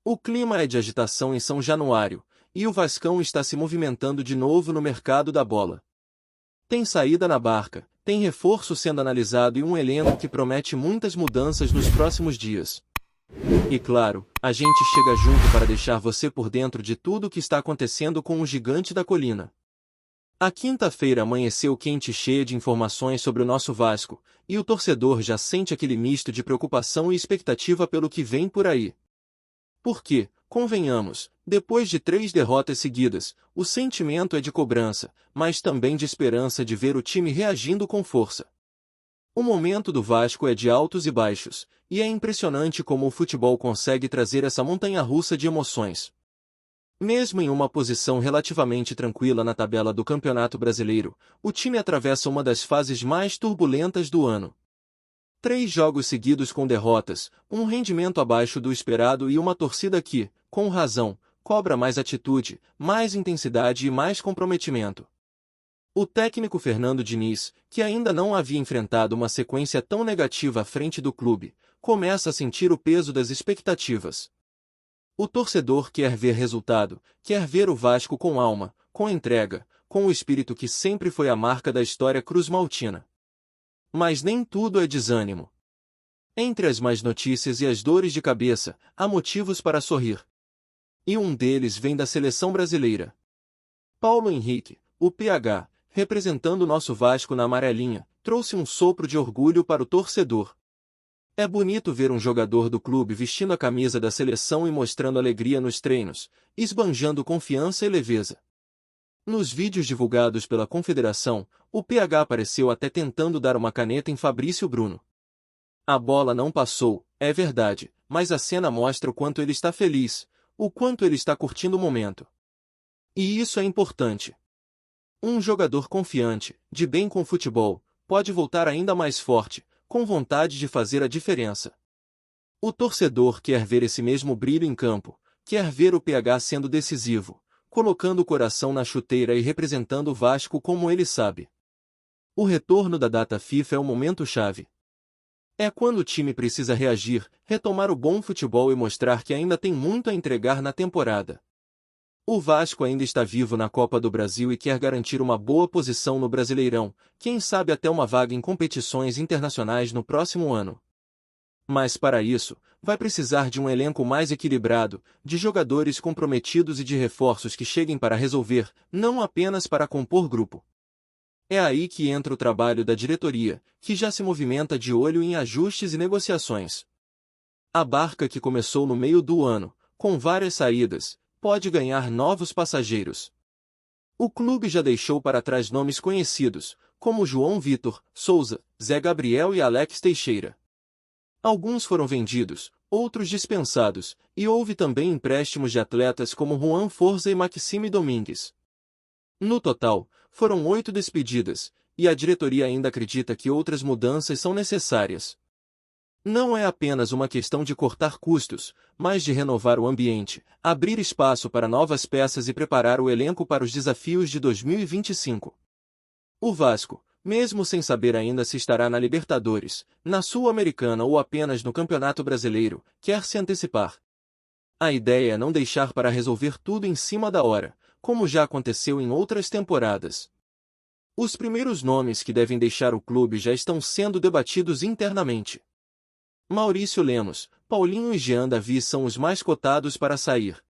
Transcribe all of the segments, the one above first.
O clima é de agitação em São Januário, e o Vascão está se movimentando de novo no mercado da bola. Tem saída na barca, tem reforço sendo analisado e um elenco que promete muitas mudanças nos próximos dias. E claro, a gente chega junto para deixar você por dentro de tudo o que está acontecendo com o Gigante da Colina. A quinta-feira amanheceu quente e cheia de informações sobre o nosso Vasco, e o torcedor já sente aquele misto de preocupação e expectativa pelo que vem por aí. Porque, convenhamos, depois de 3 derrotas seguidas, o sentimento é de cobrança, mas também de esperança de ver o time reagindo com força. O momento do Vasco é de altos e baixos, e é impressionante como o futebol consegue trazer essa montanha-russa de emoções. Mesmo em uma posição relativamente tranquila na tabela do Campeonato Brasileiro, o time atravessa uma das fases mais turbulentas do ano. 3 jogos seguidos com derrotas, um rendimento abaixo do esperado e uma torcida que, com razão, cobra mais atitude, mais intensidade e mais comprometimento. O técnico Fernando Diniz, que ainda não havia enfrentado uma sequência tão negativa à frente do clube, começa a sentir o peso das expectativas. O torcedor quer ver resultado, quer ver o Vasco com alma, com entrega, com o espírito que sempre foi a marca da história cruzmaltina. Mas nem tudo é desânimo. Entre as más notícias e as dores de cabeça, há motivos para sorrir. E um deles vem da seleção brasileira. Paulo Henrique, o PH, representando nosso Vasco na amarelinha, trouxe um sopro de orgulho para o torcedor. É bonito ver um jogador do clube vestindo a camisa da seleção e mostrando alegria nos treinos, esbanjando confiança e leveza. Nos vídeos divulgados pela Confederação, o PH apareceu até tentando dar uma caneta em Fabrício Bruno. A bola não passou, é verdade, mas a cena mostra o quanto ele está feliz, o quanto ele está curtindo o momento. E isso é importante. Um jogador confiante, de bem com o futebol, pode voltar ainda mais forte, com vontade de fazer a diferença. O torcedor quer ver esse mesmo brilho em campo, quer ver o PH sendo decisivo, colocando o coração na chuteira e representando o Vasco como ele sabe. O retorno da data FIFA é o momento-chave. É quando o time precisa reagir, retomar o bom futebol e mostrar que ainda tem muito a entregar na temporada. O Vasco ainda está vivo na Copa do Brasil e quer garantir uma boa posição no Brasileirão, quem sabe até uma vaga em competições internacionais no próximo ano. Mas para isso, vai precisar de um elenco mais equilibrado, de jogadores comprometidos e de reforços que cheguem para resolver, não apenas para compor grupo. É aí que entra o trabalho da diretoria, que já se movimenta de olho em ajustes e negociações. A barca que começou no meio do ano, com várias saídas, pode ganhar novos passageiros. O clube já deixou para trás nomes conhecidos, como João Vitor, Souza, Zé Gabriel e Alex Teixeira. Alguns foram vendidos, outros dispensados, e houve também empréstimos de atletas como Juan Forza e Maxime Domingues. No total, foram 8 despedidas, e a diretoria ainda acredita que outras mudanças são necessárias. Não é apenas uma questão de cortar custos, mas de renovar o ambiente, abrir espaço para novas peças e preparar o elenco para os desafios de 2025. O Vasco, mesmo sem saber ainda se estará na Libertadores, na Sul-Americana ou apenas no Campeonato Brasileiro, quer se antecipar. A ideia é não deixar para resolver tudo em cima da hora, como já aconteceu em outras temporadas. Os primeiros nomes que devem deixar o clube já estão sendo debatidos internamente. Maurício Lemos, Paulinho e Jean Davi são os mais cotados para sair.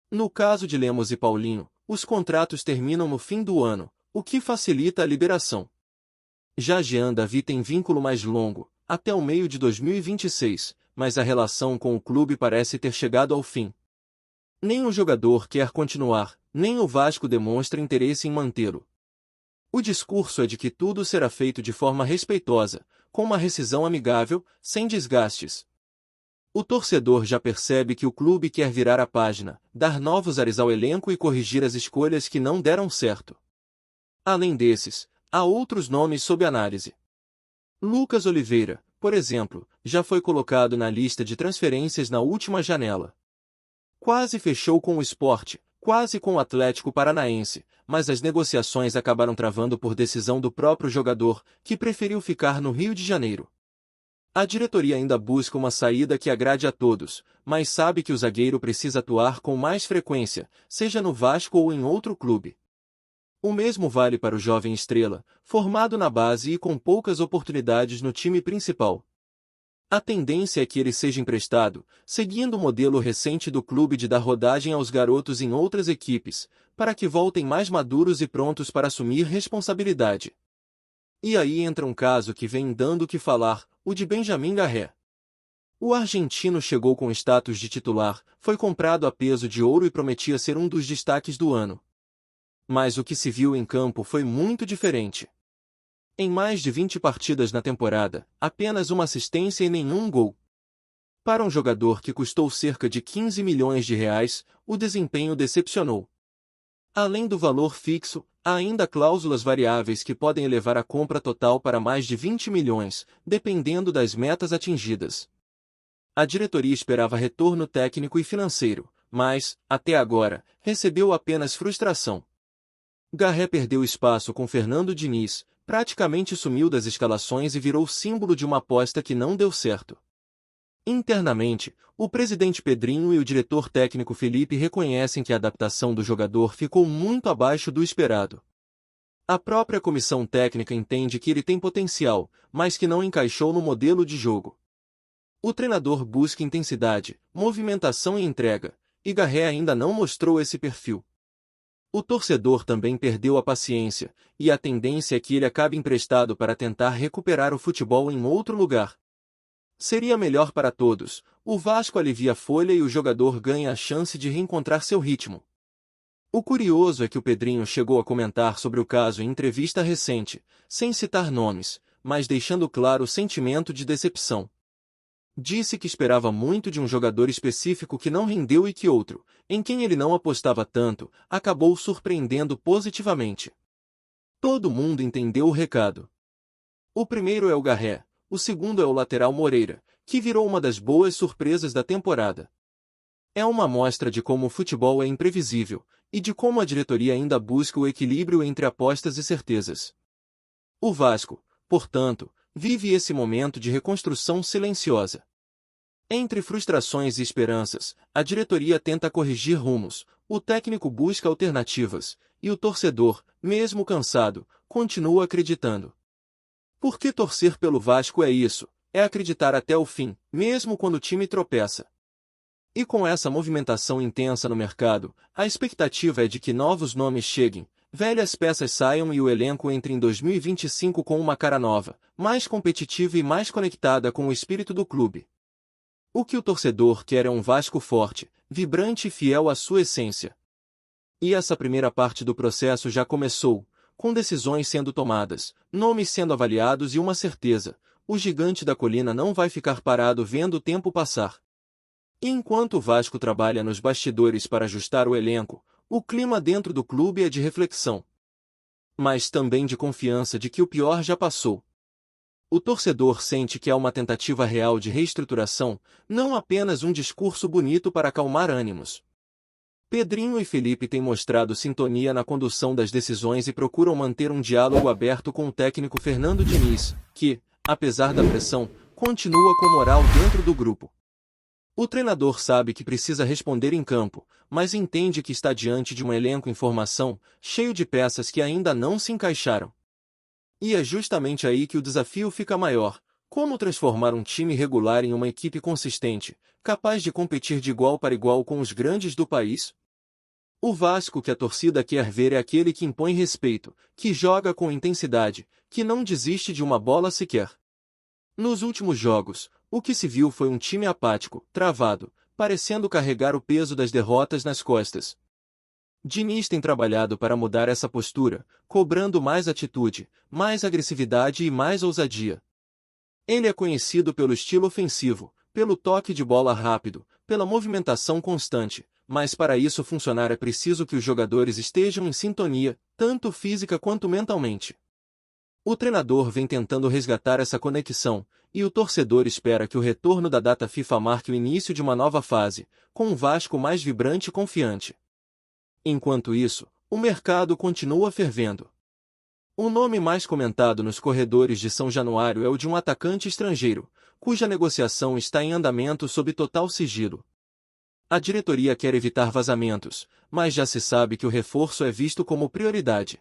No caso de Lemos e Paulinho, os contratos terminam no fim do ano, o que facilita a liberação. Já Jean Davi tem vínculo mais longo, até o meio de 2026, mas a relação com o clube parece ter chegado ao fim. Nem o jogador quer continuar, nem o Vasco demonstra interesse em mantê-lo. O discurso é de que tudo será feito de forma respeitosa, com uma rescisão amigável, sem desgastes. O torcedor já percebe que o clube quer virar a página, dar novos ares ao elenco e corrigir as escolhas que não deram certo. Além desses, há outros nomes sob análise. Lucas Oliveira, por exemplo, já foi colocado na lista de transferências na última janela. Quase fechou com o Sport, quase com o Atlético Paranaense, mas as negociações acabaram travando por decisão do próprio jogador, que preferiu ficar no Rio de Janeiro. A diretoria ainda busca uma saída que agrade a todos, mas sabe que o zagueiro precisa atuar com mais frequência, seja no Vasco ou em outro clube. O mesmo vale para o jovem Estrela, formado na base e com poucas oportunidades no time principal. A tendência é que ele seja emprestado, seguindo o modelo recente do clube de dar rodagem aos garotos em outras equipes, para que voltem mais maduros e prontos para assumir responsabilidade. E aí entra um caso que vem dando o que falar, o de Benjamin Garré. O argentino chegou com status de titular, foi comprado a peso de ouro e prometia ser um dos destaques do ano. Mas o que se viu em campo foi muito diferente. Em mais de 20 partidas na temporada, apenas uma assistência e nenhum gol. Para um jogador que custou cerca de 15 milhões de reais, o desempenho decepcionou. Além do valor fixo, há ainda cláusulas variáveis que podem elevar a compra total para mais de 20 milhões, dependendo das metas atingidas. A diretoria esperava retorno técnico e financeiro, mas, até agora, recebeu apenas frustração. Garré perdeu espaço com Fernando Diniz, praticamente sumiu das escalações e virou símbolo de uma aposta que não deu certo. Internamente, o presidente Pedrinho e o diretor técnico Felipe reconhecem que a adaptação do jogador ficou muito abaixo do esperado. A própria comissão técnica entende que ele tem potencial, mas que não encaixou no modelo de jogo. O treinador busca intensidade, movimentação e entrega, e Garré ainda não mostrou esse perfil. O torcedor também perdeu a paciência, e a tendência é que ele acabe emprestado para tentar recuperar o futebol em outro lugar. Seria melhor para todos, o Vasco alivia a folha e o jogador ganha a chance de reencontrar seu ritmo. O curioso é que o Pedrinho chegou a comentar sobre o caso em entrevista recente, sem citar nomes, mas deixando claro o sentimento de decepção. Disse que esperava muito de um jogador específico que não rendeu e que outro, em quem ele não apostava tanto, acabou surpreendendo positivamente. Todo mundo entendeu o recado. O primeiro é o Garré, o segundo é o lateral Moreira, que virou uma das boas surpresas da temporada. É uma amostra de como o futebol é imprevisível, e de como a diretoria ainda busca o equilíbrio entre apostas e certezas. O Vasco, portanto, vive esse momento de reconstrução silenciosa. Entre frustrações e esperanças, a diretoria tenta corrigir rumos, o técnico busca alternativas, e o torcedor, mesmo cansado, continua acreditando. Porque torcer pelo Vasco é isso, é acreditar até o fim, mesmo quando o time tropeça. E com essa movimentação intensa no mercado, a expectativa é de que novos nomes cheguem, velhas peças saiam e o elenco entre em 2025 com uma cara nova, mais competitiva e mais conectada com o espírito do clube. O que o torcedor quer é um Vasco forte, vibrante e fiel à sua essência. E essa primeira parte do processo já começou, com decisões sendo tomadas, nomes sendo avaliados e uma certeza: o gigante da colina não vai ficar parado vendo o tempo passar. E enquanto o Vasco trabalha nos bastidores para ajustar o elenco, o clima dentro do clube é de reflexão. Mas também de confiança de que o pior já passou. O torcedor sente que há uma tentativa real de reestruturação, não apenas um discurso bonito para acalmar ânimos. Pedrinho e Felipe têm mostrado sintonia na condução das decisões e procuram manter um diálogo aberto com o técnico Fernando Diniz, que, apesar da pressão, continua com moral dentro do grupo. O treinador sabe que precisa responder em campo, mas entende que está diante de um elenco em formação, cheio de peças que ainda não se encaixaram. E é justamente aí que o desafio fica maior: como transformar um time regular em uma equipe consistente, capaz de competir de igual para igual com os grandes do país? O Vasco que a torcida quer ver é aquele que impõe respeito, que joga com intensidade, que não desiste de uma bola sequer. Nos últimos jogos, o que se viu foi um time apático, travado, parecendo carregar o peso das derrotas nas costas. Diniz tem trabalhado para mudar essa postura, cobrando mais atitude, mais agressividade e mais ousadia. Ele é conhecido pelo estilo ofensivo, pelo toque de bola rápido, pela movimentação constante, mas para isso funcionar é preciso que os jogadores estejam em sintonia, tanto física quanto mentalmente. O treinador vem tentando resgatar essa conexão, e o torcedor espera que o retorno da data FIFA marque o início de uma nova fase, com um Vasco mais vibrante e confiante. Enquanto isso, o mercado continua fervendo. O nome mais comentado nos corredores de São Januário é o de um atacante estrangeiro, cuja negociação está em andamento sob total sigilo. A diretoria quer evitar vazamentos, mas já se sabe que o reforço é visto como prioridade.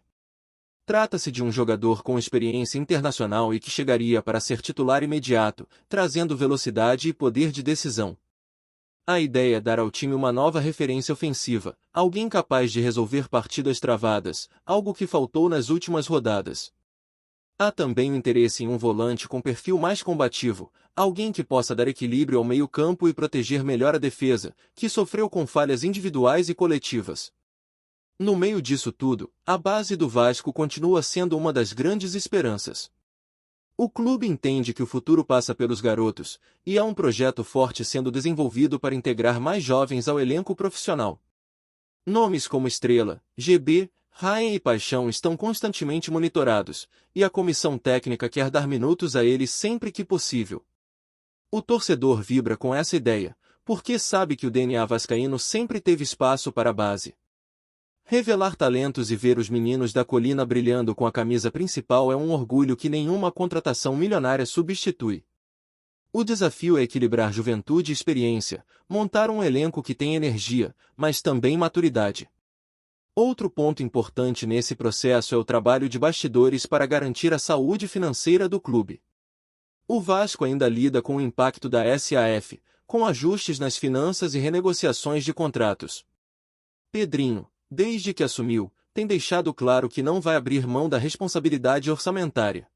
Trata-se de um jogador com experiência internacional e que chegaria para ser titular imediato, trazendo velocidade e poder de decisão. A ideia é dar ao time uma nova referência ofensiva, alguém capaz de resolver partidas travadas, algo que faltou nas últimas rodadas. Há também o interesse em um volante com perfil mais combativo, alguém que possa dar equilíbrio ao meio-campo e proteger melhor a defesa, que sofreu com falhas individuais e coletivas. No meio disso tudo, a base do Vasco continua sendo uma das grandes esperanças. O clube entende que o futuro passa pelos garotos, e há um projeto forte sendo desenvolvido para integrar mais jovens ao elenco profissional. Nomes como Estrela, GB, Ryan e Paixão estão constantemente monitorados, e a comissão técnica quer dar minutos a eles sempre que possível. O torcedor vibra com essa ideia, porque sabe que o DNA vascaíno sempre teve espaço para a base. Revelar talentos e ver os meninos da colina brilhando com a camisa principal é um orgulho que nenhuma contratação milionária substitui. O desafio é equilibrar juventude e experiência, montar um elenco que tem energia, mas também maturidade. Outro ponto importante nesse processo é o trabalho de bastidores para garantir a saúde financeira do clube. O Vasco ainda lida com o impacto da SAF, com ajustes nas finanças e renegociações de contratos. Pedrinho, desde que assumiu, tem deixado claro que não vai abrir mão da responsabilidade orçamentária.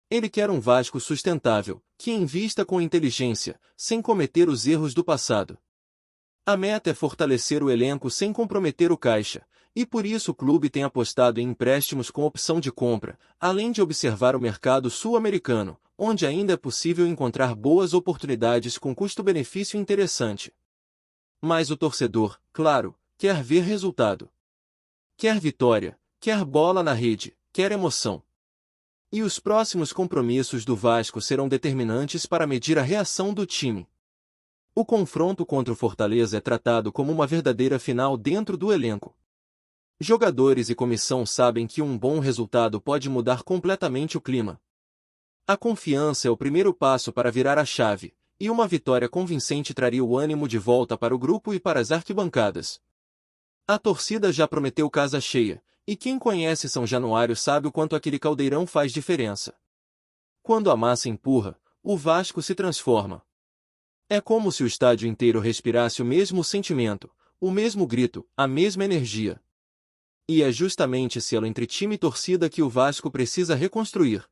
Ele quer um Vasco sustentável, que invista com inteligência, sem cometer os erros do passado. A meta é fortalecer o elenco sem comprometer o caixa, e por isso o clube tem apostado em empréstimos com opção de compra, além de observar o mercado sul-americano, onde ainda é possível encontrar boas oportunidades com custo-benefício interessante. Mas o torcedor, claro, quer ver resultado. Quer vitória, quer bola na rede, quer emoção. E os próximos compromissos do Vasco serão determinantes para medir a reação do time. O confronto contra o Fortaleza é tratado como uma verdadeira final dentro do elenco. Jogadores e comissão sabem que um bom resultado pode mudar completamente o clima. A confiança é o primeiro passo para virar a chave, e uma vitória convincente traria o ânimo de volta para o grupo e para as arquibancadas. A torcida já prometeu casa cheia, e quem conhece São Januário sabe o quanto aquele caldeirão faz diferença. Quando a massa empurra, o Vasco se transforma. É como se o estádio inteiro respirasse o mesmo sentimento, o mesmo grito, a mesma energia. E é justamente esse elo entre time e torcida que o Vasco precisa reconstruir.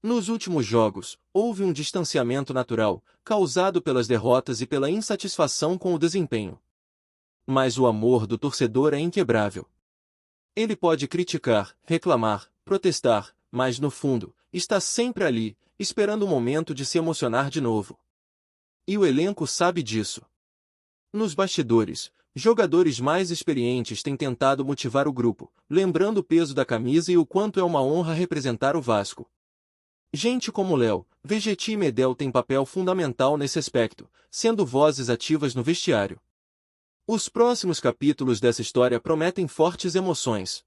Nos últimos jogos, houve um distanciamento natural, causado pelas derrotas e pela insatisfação com o desempenho. Mas o amor do torcedor é inquebrável. Ele pode criticar, reclamar, protestar, mas no fundo, está sempre ali, esperando o momento de se emocionar de novo. E o elenco sabe disso. Nos bastidores, jogadores mais experientes têm tentado motivar o grupo, lembrando o peso da camisa e o quanto é uma honra representar o Vasco. Gente como Léo, Vegetti e Medel têm papel fundamental nesse aspecto, sendo vozes ativas no vestiário. Os próximos capítulos dessa história prometem fortes emoções.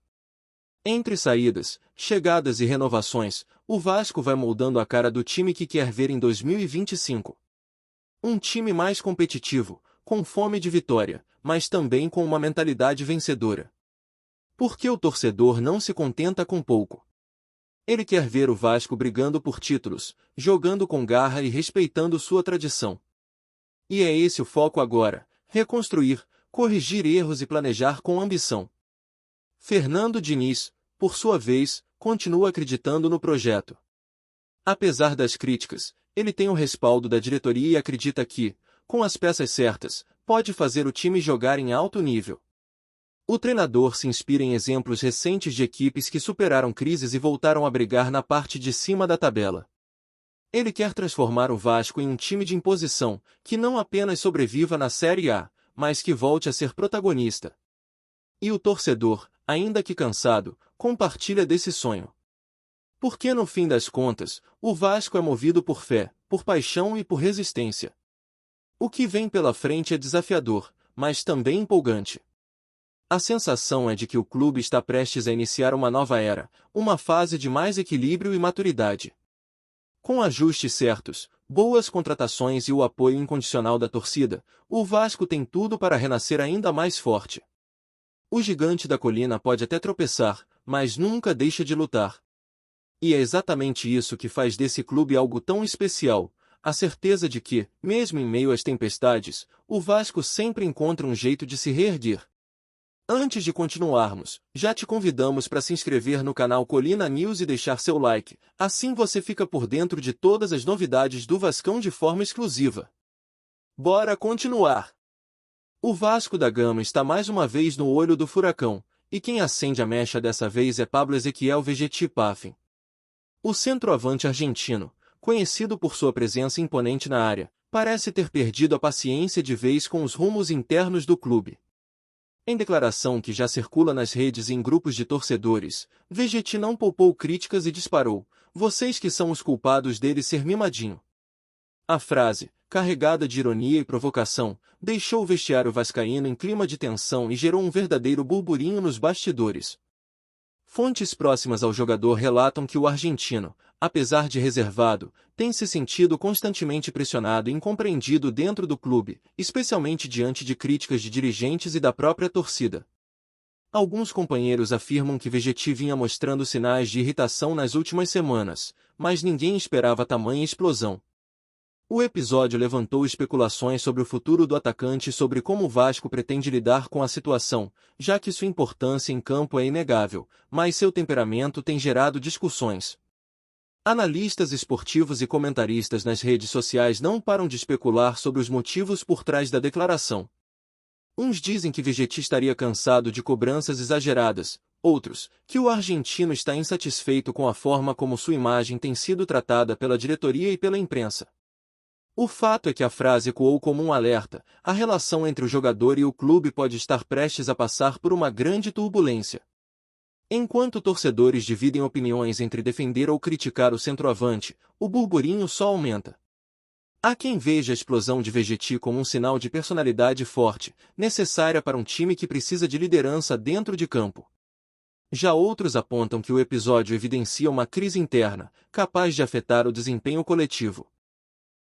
Entre saídas, chegadas e renovações, o Vasco vai moldando a cara do time que quer ver em 2025. Um time mais competitivo, com fome de vitória, mas também com uma mentalidade vencedora. Porque o torcedor não se contenta com pouco. Ele quer ver o Vasco brigando por títulos, jogando com garra e respeitando sua tradição. E é esse o foco agora: reconstruir, corrigir erros e planejar com ambição. Fernando Diniz, por sua vez, continua acreditando no projeto. Apesar das críticas, ele tem o respaldo da diretoria e acredita que, com as peças certas, pode fazer o time jogar em alto nível. O treinador se inspira em exemplos recentes de equipes que superaram crises e voltaram a brigar na parte de cima da tabela. Ele quer transformar o Vasco em um time de imposição, que não apenas sobreviva na Série A, mas que volte a ser protagonista. E o torcedor, ainda que cansado, compartilha desse sonho. Porque no fim das contas, o Vasco é movido por fé, por paixão e por resistência. O que vem pela frente é desafiador, mas também empolgante. A sensação é de que o clube está prestes a iniciar uma nova era, uma fase de mais equilíbrio e maturidade. Com ajustes certos, boas contratações e o apoio incondicional da torcida, o Vasco tem tudo para renascer ainda mais forte. O gigante da colina pode até tropeçar, mas nunca deixa de lutar. E é exatamente isso que faz desse clube algo tão especial, a certeza de que, mesmo em meio às tempestades, o Vasco sempre encontra um jeito de se reerguer. Antes de continuarmos, já te convidamos para se inscrever no canal Colina News e deixar seu like, assim você fica por dentro de todas as novidades do Vascão de forma exclusiva. Bora continuar! O Vasco da Gama está mais uma vez no olho do furacão, e quem acende a mecha dessa vez é Pablo Ezequiel Vegetti Paffin. O centroavante argentino, conhecido por sua presença imponente na área, parece ter perdido a paciência de vez com os rumos internos do clube. Em declaração que já circula nas redes e em grupos de torcedores, Vegetti não poupou críticas e disparou: "Vocês que são os culpados dele ser mimadinho." A frase, carregada de ironia e provocação, deixou o vestiário vascaíno em clima de tensão e gerou um verdadeiro burburinho nos bastidores. Fontes próximas ao jogador relatam que o argentino, apesar de reservado, tem se sentido constantemente pressionado e incompreendido dentro do clube, especialmente diante de críticas de dirigentes e da própria torcida. Alguns companheiros afirmam que Vegetti vinha mostrando sinais de irritação nas últimas semanas, mas ninguém esperava tamanha explosão. O episódio levantou especulações sobre o futuro do atacante e sobre como o Vasco pretende lidar com a situação, já que sua importância em campo é inegável, mas seu temperamento tem gerado discussões. Analistas esportivos e comentaristas nas redes sociais não param de especular sobre os motivos por trás da declaração. Uns dizem que Vegetti estaria cansado de cobranças exageradas, outros, que o argentino está insatisfeito com a forma como sua imagem tem sido tratada pela diretoria e pela imprensa. O fato é que a frase ecoou como um alerta: a relação entre o jogador e o clube pode estar prestes a passar por uma grande turbulência. Enquanto torcedores dividem opiniões entre defender ou criticar o centroavante, o burburinho só aumenta. Há quem veja a explosão de Vegetti como um sinal de personalidade forte, necessária para um time que precisa de liderança dentro de campo. Já outros apontam que o episódio evidencia uma crise interna, capaz de afetar o desempenho coletivo.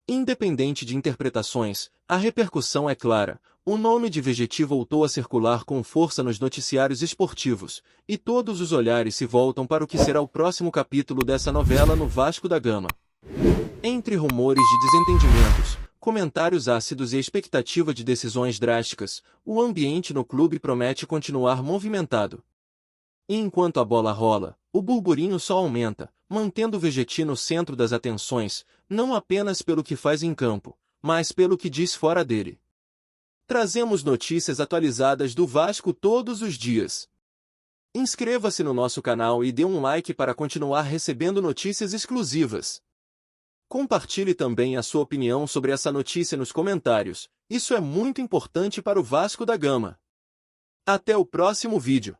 Independente de interpretações, a repercussão é clara: o nome de Vegetti voltou a circular com força nos noticiários esportivos, e todos os olhares se voltam para o que será o próximo capítulo dessa novela no Vasco da Gama. Entre rumores de desentendimentos, comentários ácidos e expectativa de decisões drásticas, o ambiente no clube promete continuar movimentado. E enquanto a bola rola, o burburinho só aumenta, mantendo Vegetti no centro das atenções, não apenas pelo que faz em campo, mas pelo que diz fora dele. Trazemos notícias atualizadas do Vasco todos os dias. Inscreva-se no nosso canal e dê um like para continuar recebendo notícias exclusivas. Compartilhe também a sua opinião sobre essa notícia nos comentários, isso é muito importante para o Vasco da Gama. Até o próximo vídeo.